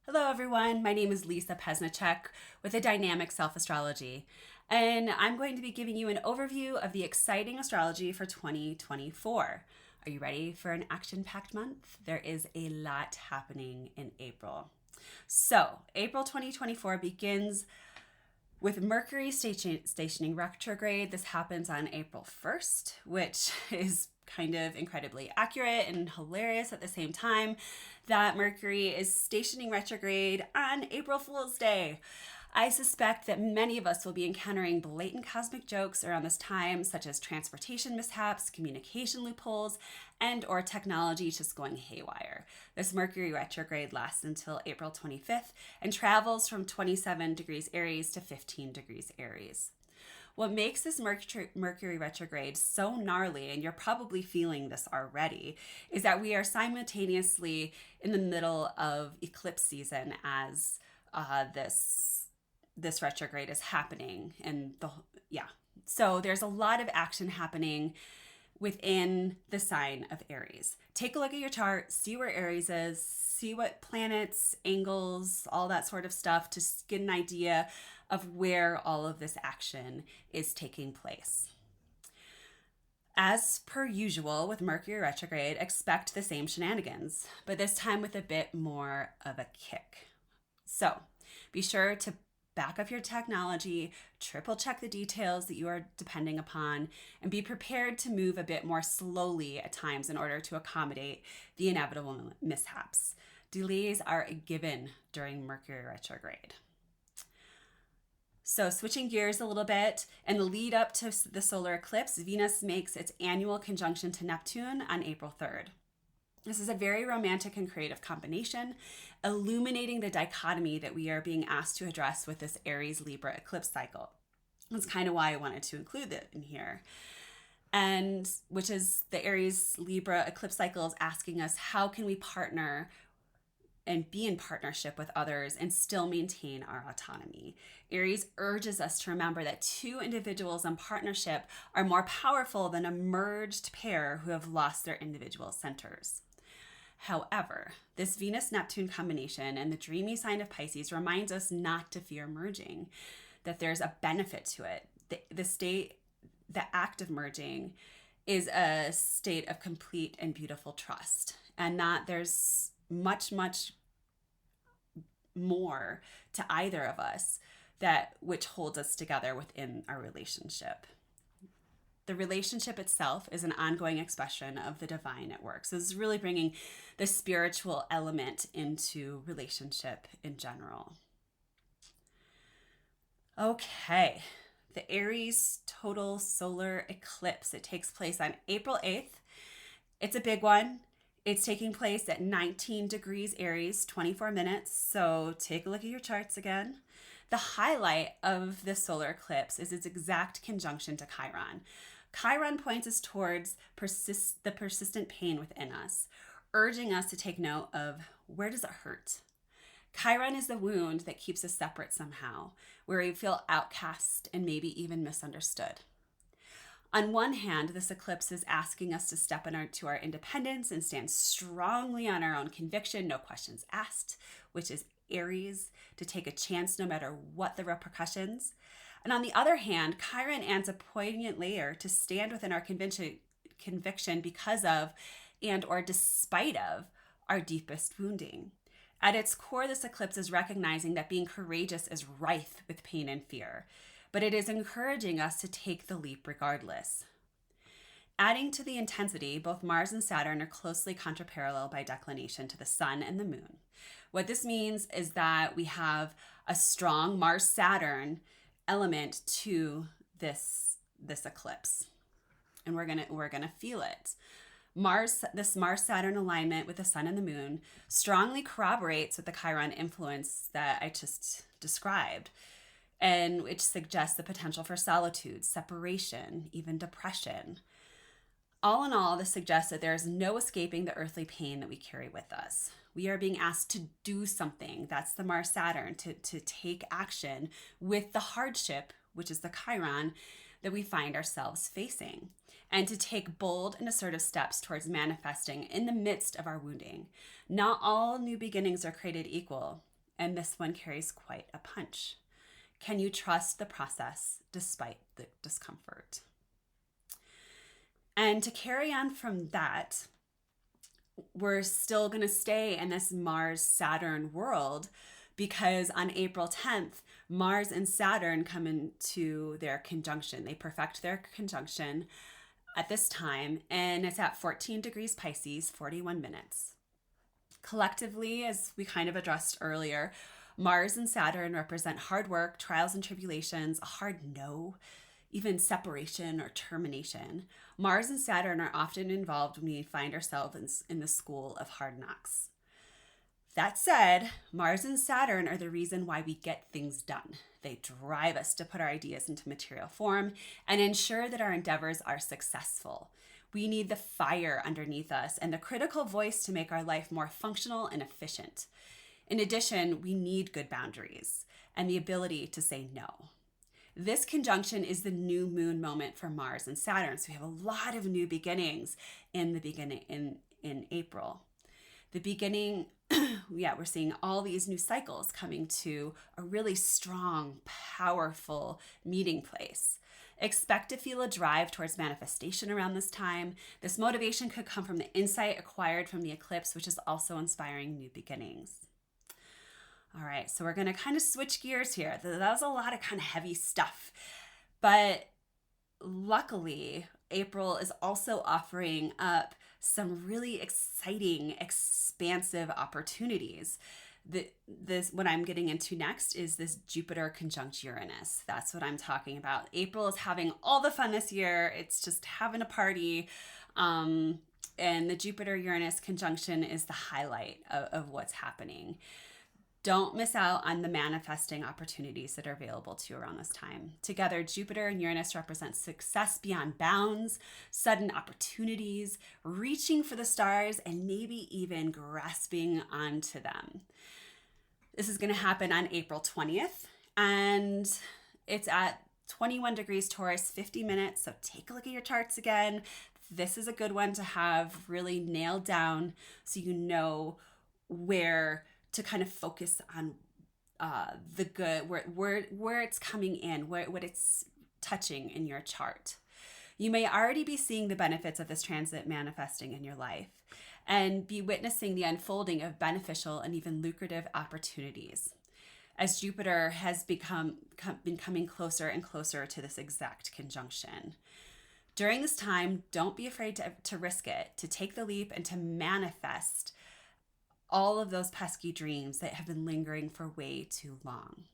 Hello, everyone. My name is Lisa Pesnacek with a Dynamic Self Astrology, and I'm going to be giving you an overview of the exciting astrology for 2024. Are you ready for an action packed month? There is a lot happening in April. So, April 2024 begins with Mercury stationing retrograde. This happens on April 1st, which is kind of incredibly accurate and hilarious at the same time that Mercury is stationing retrograde on April Fool's Day. I suspect that many of us will be encountering blatant cosmic jokes around this time, such as transportation mishaps, communication loopholes, and or technology just going haywire. This Mercury retrograde lasts until April 25th and travels from 27 degrees Aries to 15 degrees Aries. What makes this Mercury retrograde so gnarly, and you're probably feeling this already, is that we are simultaneously in the middle of eclipse season as this retrograde is happening. So there's a lot of action happening within the sign of Aries. Take a look at your chart, see where Aries is, see what planets, angles, all that sort of stuff to get an idea of where all of this action is taking place. As per usual with Mercury retrograde, expect the same shenanigans, but this time with a bit more of a kick. So be sure to back up your technology, triple check the details that you are depending upon, and be prepared to move a bit more slowly at times in order to accommodate the inevitable mishaps. Delays are a given during Mercury retrograde. So switching gears a little bit, in the lead up to the solar eclipse, Venus makes its annual conjunction to Neptune on April 3rd. This is a very romantic and creative combination, illuminating the dichotomy that we are being asked to address with this Aries-Libra eclipse cycle. That's kind of why I wanted to include it in here. And which is the Aries-Libra eclipse cycle is asking us, how can we partner and be in partnership with others and still maintain our autonomy? Aries urges us to remember that two individuals in partnership are more powerful than a merged pair who have lost their individual centers. However, this Venus-Neptune combination and the dreamy sign of Pisces reminds us not to fear merging, that there's a benefit to it. The act of merging is a state of complete and beautiful trust, and that there's much more to either of us which holds us together within our relationship. The relationship itself is an ongoing expression of the divine at work. So this is really bringing the spiritual element into relationship in general. Okay, the Aries total solar eclipse. It takes place on April 8th. It's a big one. It's taking place at 19 degrees Aries, 24 minutes. So take a look at your charts again. The highlight of this solar eclipse is its exact conjunction to Chiron. Chiron points us towards the persistent pain within us, urging us to take note of, where does it hurt? Chiron is the wound that keeps us separate somehow, where we feel outcast and maybe even misunderstood. On one hand, this eclipse is asking us to step into our independence and stand strongly on our own conviction, no questions asked, which is Aries, to take a chance no matter what the repercussions. And on the other hand, Chiron adds a poignant layer to stand within our conviction because of and or despite of our deepest wounding. At its core, this eclipse is recognizing that being courageous is rife with pain and fear, but it is encouraging us to take the leap regardless. Adding to the intensity, both Mars and Saturn are closely contraparallel by declination to the Sun and the Moon. What this means is that we have a strong Mars-Saturn element to this eclipse, and we're gonna feel it. This Mars-Saturn alignment with the Sun and the Moon strongly corroborates with the Chiron influence that I just described, and which suggests the potential for solitude, separation, even depression. All in all, this suggests that there is no escaping the earthly pain that we carry with us. We are being asked to do something. That's the Mars-Saturn, to take action with the hardship, which is the Chiron, that we find ourselves facing, and to take bold and assertive steps towards manifesting in the midst of our wounding. Not all new beginnings are created equal. and this one carries quite a punch. Can you trust the process despite the discomfort? And to carry on from that, we're still going to stay in this Mars-Saturn world because on April 10th, Mars and Saturn come into their conjunction. They perfect their conjunction at this time, and it's at 14 degrees Pisces, 41 minutes. Collectively, as we kind of addressed earlier, Mars and Saturn represent hard work, trials and tribulations, a hard no, even separation or termination. Mars and Saturn are often involved when we find ourselves in the school of hard knocks. That said, Mars and Saturn are the reason why we get things done. They drive us to put our ideas into material form and ensure that our endeavors are successful. We need the fire underneath us and the critical voice to make our life more functional and efficient. In addition, we need good boundaries and the ability to say no. This conjunction is the new moon moment for Mars and Saturn. So we have a lot of new beginnings in April. The beginning, we're seeing all these new cycles coming to a really strong, powerful meeting place. Expect to feel a drive towards manifestation around this time. This motivation could come from the insight acquired from the eclipse, which is also inspiring new beginnings. All right, so we're going to kind of switch gears here. That was a lot of kind of heavy stuff. But luckily, April is also offering up some really exciting, expansive opportunities. What I'm getting into next is this Jupiter conjunct Uranus. That's what I'm talking about. April is having all the fun this year. It's just having a party. And the Jupiter-Uranus conjunction is the highlight of what's happening. Don't miss out on the manifesting opportunities that are available to you around this time. Together, Jupiter and Uranus represent success beyond bounds, sudden opportunities, reaching for the stars, and maybe even grasping onto them. This is going to happen on April 20th, and it's at 21 degrees Taurus, 50 minutes. So take a look at your charts again. This is a good one to have really nailed down so you know where to kind of focus on the good, where it's coming in, what it's touching in your chart. You may already be seeing the benefits of this transit manifesting in your life and be witnessing the unfolding of beneficial and even lucrative opportunities as Jupiter has been coming closer and closer to this exact conjunction. During this time, don't be afraid to risk it, to take the leap and to manifest all of those pesky dreams that have been lingering for way too long.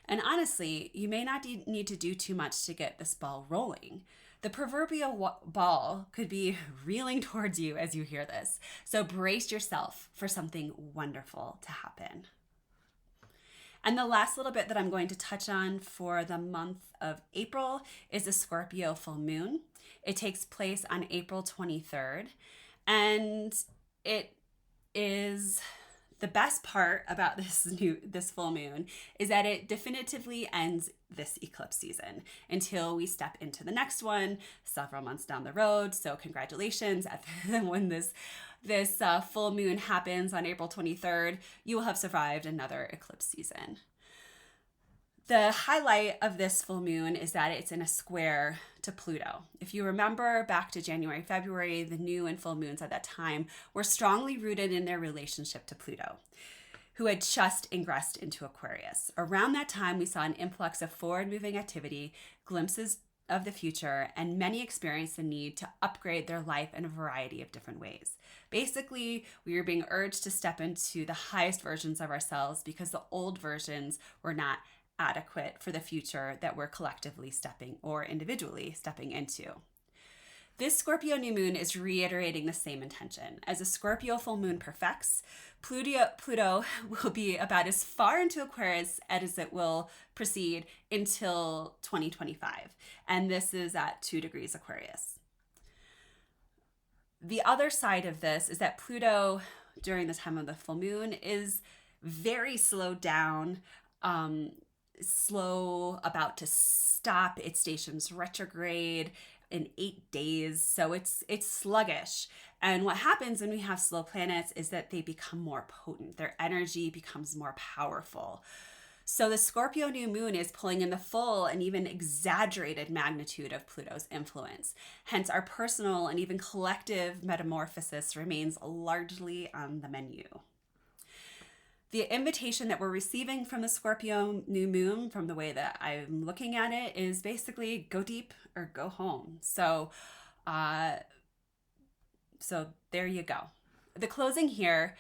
And honestly, you may not need to do too much to get this ball rolling. The proverbial ball could be reeling towards you as you hear this. So brace yourself for something wonderful to happen. And the last little bit that I'm going to touch on for the month of April is the Scorpio full moon. It takes place on April 23rd, and it is the best part about this full moon is that it definitively ends this eclipse season until we step into the next one several months down the road. So congratulations when this full moon happens on April 23rd, you will have survived another eclipse season. The highlight of this full moon is that it's in a square to Pluto. If you remember back to January, February, the new and full moons at that time were strongly rooted in their relationship to Pluto, who had just ingressed into Aquarius. Around that time, we saw an influx of forward-moving activity, glimpses of the future, and many experienced the need to upgrade their life in a variety of different ways. Basically, we were being urged to step into the highest versions of ourselves because the old versions were not adequate for the future that we're collectively individually stepping into. This Scorpio new moon is reiterating the same intention. As a Scorpio full moon perfects, Pluto will be about as far into Aquarius as it will proceed until 2025. And this is at 2 degrees Aquarius. The other side of this is that Pluto, during the time of the full moon, is very slowed down, about to stop. It stations retrograde in 8 days, so it's sluggish, And what happens when we have slow planets is that they become more potent. Their energy becomes more powerful. So the Scorpio new moon is pulling in the full and even exaggerated magnitude of Pluto's influence. Hence, our personal and even collective metamorphosis remains largely on the menu. The invitation that we're receiving from the Scorpio new moon, from the way that I'm looking at it, is basically go deep or go home. So there you go. The closing here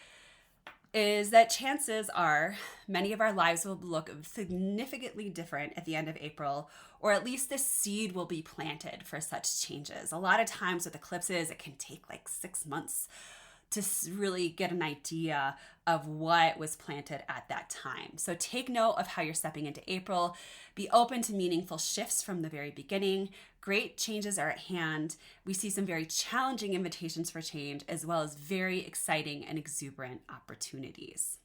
is that chances are many of our lives will look significantly different at the end of April, or at least the seed will be planted for such changes. A lot of times with eclipses, it can take like 6 months to really get an idea of what was planted at that time. So take note of how you're stepping into April. Be open to meaningful shifts from the very beginning. Great changes are at hand. We see some very challenging invitations for change, as well as very exciting and exuberant opportunities.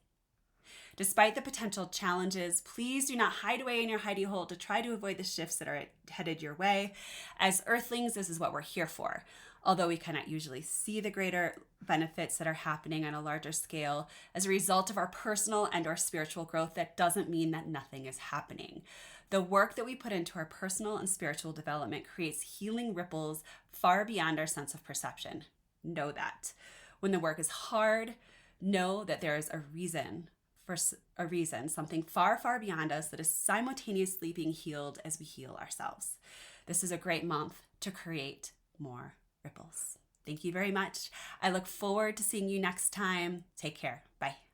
Despite the potential challenges, please do not hide away in your hidey hole to try to avoid the shifts that are headed your way. As Earthlings, this is what we're here for. Although we cannot usually see the greater benefits that are happening on a larger scale as a result of our personal and our spiritual growth, that doesn't mean that nothing is happening. The work that we put into our personal and spiritual development creates healing ripples far beyond our sense of perception. Know that. When the work is hard, know that there is a reason, something far, far beyond us that is simultaneously being healed as we heal ourselves. This is a great month to create more ripples. Thank you very much. I look forward to seeing you next time. Take care. Bye.